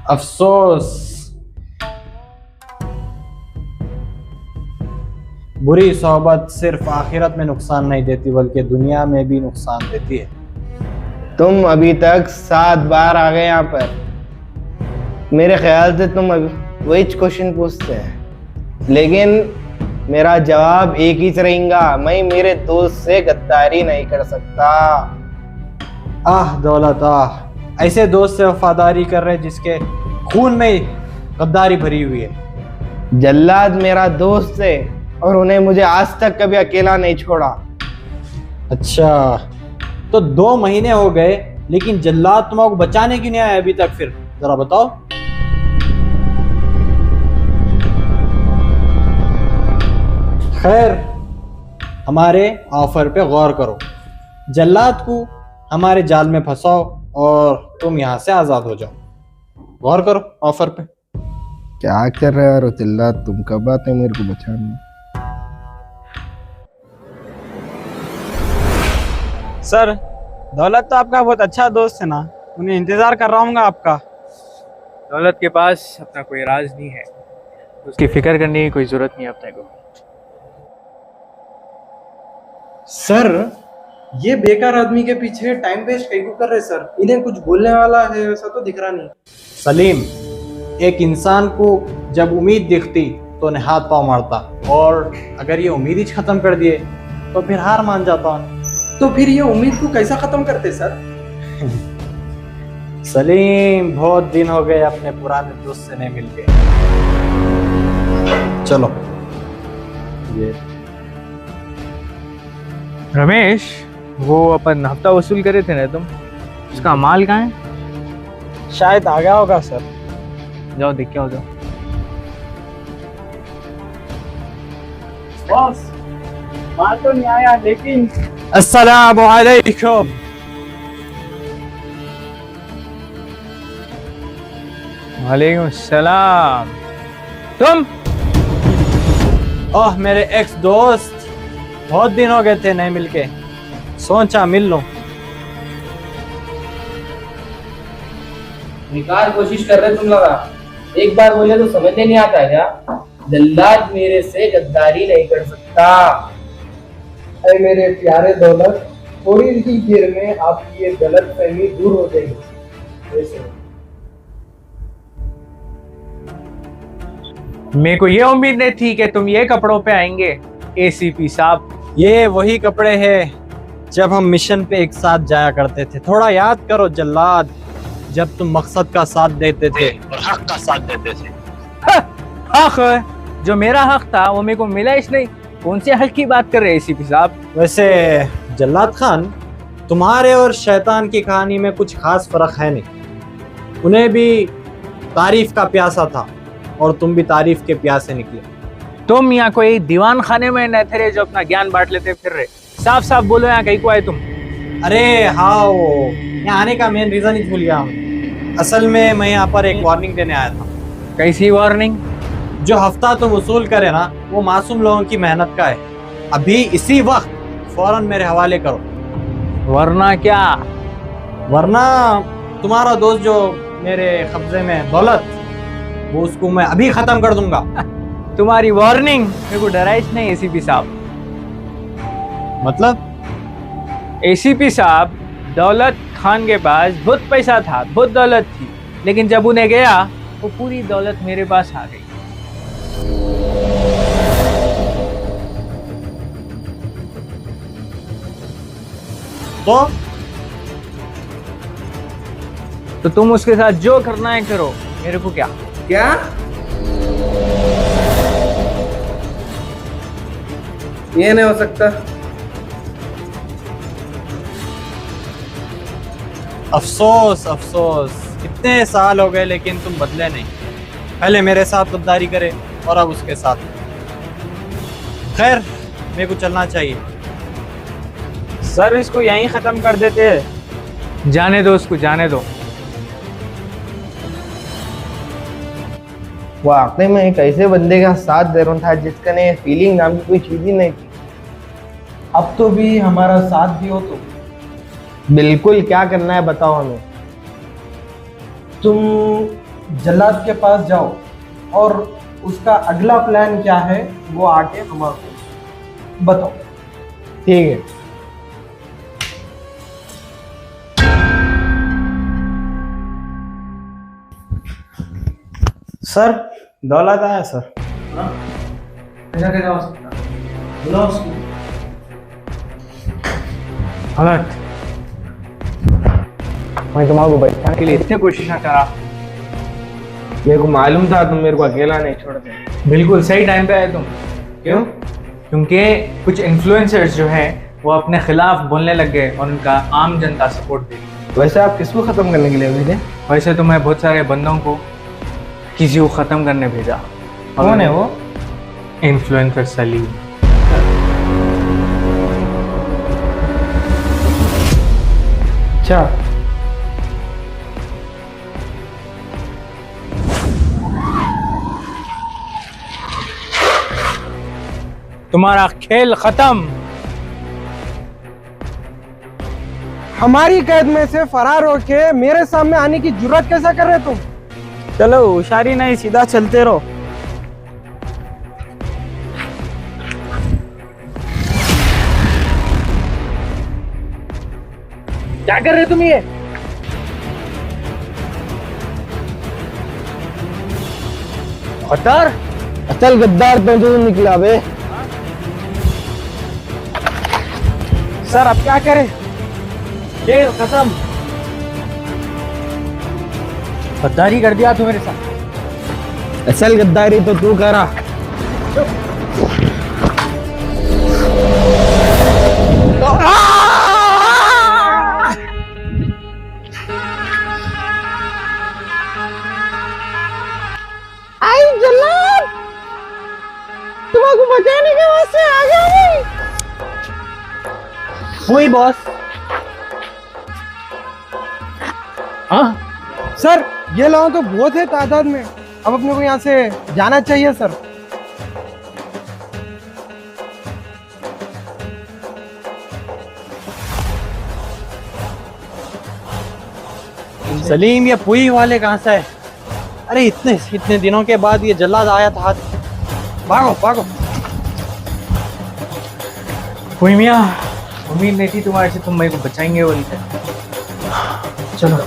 अफसोस, बुरी सोहबत सिर्फ आखिरत में नुकसान नहीं देती बल्कि दुनिया में भी नुकसान देती है। तुम अभी तक 7 बार आ गए यहाँ पर। मेरे ख्याल से तुम अभी वही क्वेश्चन पूछते हैं, लेकिन मेरा जवाब एक ही रहेगा। मैं मेरे दोस्त से गद्दारी नहीं कर सकता। आह दौलत आह, ऐसे दोस्त से वफादारी कर रहे जिसके खून में गद्दारी भरी हुई है। जल्लाद मेरा दोस्त है और उन्हें मुझे आज तक कभी अकेला नहीं छोड़ा। अच्छा, तो 2 महीने हो गए लेकिन जल्लाद तुम्हारा बचाने क्यों नहीं आया अभी तक? फिर जरा बताओ। खैर, हमारे ऑफर पे गौर करो, जल्लाद को हमारे जाल में फंसाओ और तुम यहाँ से आजाद हो जाओ। गौर करो ऑफर पे। क्या कर रहे हो जल्लाद? तुम कब आते मेरे को बचाने? सर, दौलत तो आपका बहुत अच्छा दोस्त है ना, उन्हें इंतजार कर रहा हूँ आपका। दौलत के पास अपना कोई राज नहीं है, उसकी फिक्र करने की कोई जरूरत नहीं है अपने को। सर, ये बेकार आदमी के पीछे टाइम वेस्ट कहीं को कर रहे सर? इन्हें कुछ बोलने वाला है वैसा तो दिख रहा नहीं। सलीम, एक इंसान को जब उम्मीद दिखती तो उन्हें हाथ पांव मारता, और अगर ये उम्मीद ही खत्म कर दिए तो फिर हार मान जाता। तो फिर ये उम्मीद को कैसा खत्म करते सर? सलीम, बहुत दिन हो गए अपने पुराने दोस्त से नहीं मिलके। चलो ये रमेश, वो अपन हफ्ता वसूल करे थे ना तुम, उसका माल कहाँ है? शायद आ गया होगा सर। जाओ देख के आओ, जाओ। बॉस, माल तो नहीं आया लेकिन अस्सलाम वालेकुम। वालेकुम सलाम। तुम? ओह मेरे एक्स दोस्त, बहुत दिन हो गए थे नहीं मिलके, सोचा मिल लो। बेकार कोशिश कर रहे तुम लोग। एक बार बोले तो समझ नहीं आता है क्या? जल्लाद मेरे से गद्दारी नहीं कर सकता। अरे मेरे प्यारे दौलत, थोड़ी ही देर में आपकी ये गलत फहमी दूर हो जाएगी। मेरे को ये उम्मीद नहीं थी कि तुम ये कपड़ों पे आएंगे एसीपी साहब। ये वही कपड़े हैं जब हम मिशन पे एक साथ जाया करते थे। थोड़ा याद करो जल्लाद, जब तुम मकसद का साथ देते थे और हक का साथ देते थे। हक? जो मेरा हक था वो मेरे को मिला ही नहीं। कौन से हक की बात कर रहे हैं एसीपी साहब? वैसे जल्लाद खान, तुम्हारे और शैतान की कहानी में कुछ खास फर्क है नहीं। उन्हें भी तारीफ का प्यासा था और तुम भी तारीफ के प्यासे निकले। तुम यहाँ कोई दीवान खाने में न थे जो अपना ज्ञान बांट लेते फिर रहे। साफ साफ बोलो, यहाँ कहीं को आए तुम? अरे हाँ, वो यहाँ आने का मेन रीजन ही भूल गया हूँ। असल में मैं यहाँ पर एक वार्निंग देने आया था। कैसी वार्निंग? जो हफ्ता तुम वसूल करे ना, वो मासूम लोगों की मेहनत का है। अभी इसी वक्त फौरन मेरे हवाले करो, वरना क्या? वरना तुम्हारा दोस्त जो मेरे कब्जे में दौलत, वो उसको मैं अभी खत्म कर दूंगा। तुम्हारी वार्निंग मेरे को डराई नहीं एसीपी साहब। मतलब? एसीपी साहब, दौलत खान के पास बहुत पैसा था, बहुत दौलत थी, लेकिन जब उन्हें गया वो पूरी दौलत मेरे पास आ गई। तो तुम उसके साथ जो करना है करो, मेरे को क्या? क्या? ये नहीं हो सकता। अफसोस अफसोस, इतने साल हो गए लेकिन तुम बदले नहीं। पहले मेरे साथ गद्दारी करे और अब उसके साथ। खैर, मेरे को चलना चाहिए। सर, इसको यहीं खत्म कर देते हैं। जाने दो उसको, जाने दो। वाकई में एक ऐसे बंदे का साथ दे रहा था जिसका ने फीलिंग नाम की कोई चीज ही नहीं थी। अब तो भी हमारा साथ भी हो तो। बिल्कुल, क्या करना है बताओ हमें। तुम जल्लाद के पास जाओ और उसका अगला प्लान क्या है वो आके हमारे बताओ। ठीक है। सर दौलत आया सर। कैसा कैसा हो सकता बुलाओ उसको। दौलत मैं तुम्हारे बचाने के लिए इतनी कोशिश करा, मेरे को मालूम था तुम मेरे को अकेला नहीं छोड़ते। बिल्कुल सही टाइम पे आए तुम। क्यों? क्योंकि कुछ इन्फ्लुएंसर्स जो हैं वो अपने खिलाफ बोलने लग गए और उनका आम जनता सपोर्ट दे रही। वैसे आप किसको खत्म करने के लिए भेजे? वैसे तो मैं बहुत सारे बंदों को किसी को ख़त्म करने भेजा। कौन है वो? इन्फ्लुएंसर सलीम। अच्छा, तुम्हारा खेल खत्म। हमारी कैद में से फरार होके मेरे सामने आने की जुर्रत कैसा कर रहे तुम? चलो होशियारी नहीं, सीधा चलते रहो। क्या कर रहे तुम ये? खतर असल गद्दार तो तू निकला बे। सर अब क्या करें? खेल खत्म। गद्दारी कर दिया तू मेरे साथ। असल गद्दारी तो तू करा। आई जल्लाद, तुम्हारे बचाने के वास्ते आ गया नहीं। वही बॉस। हाँ सर, ये लोग तो बहुत है तादाद में, अब अपने को यहाँ से जाना चाहिए सर। सलीम, ये पुई वाले कहाँ से है? अरे इतने इतने दिनों के बाद ये जल्लाद आया था। भागो भागो। कोई मियाँ, उम्मीद नहीं थी तुम्हारे से तुम मेरे को बचाएंगे बोल के। चलो।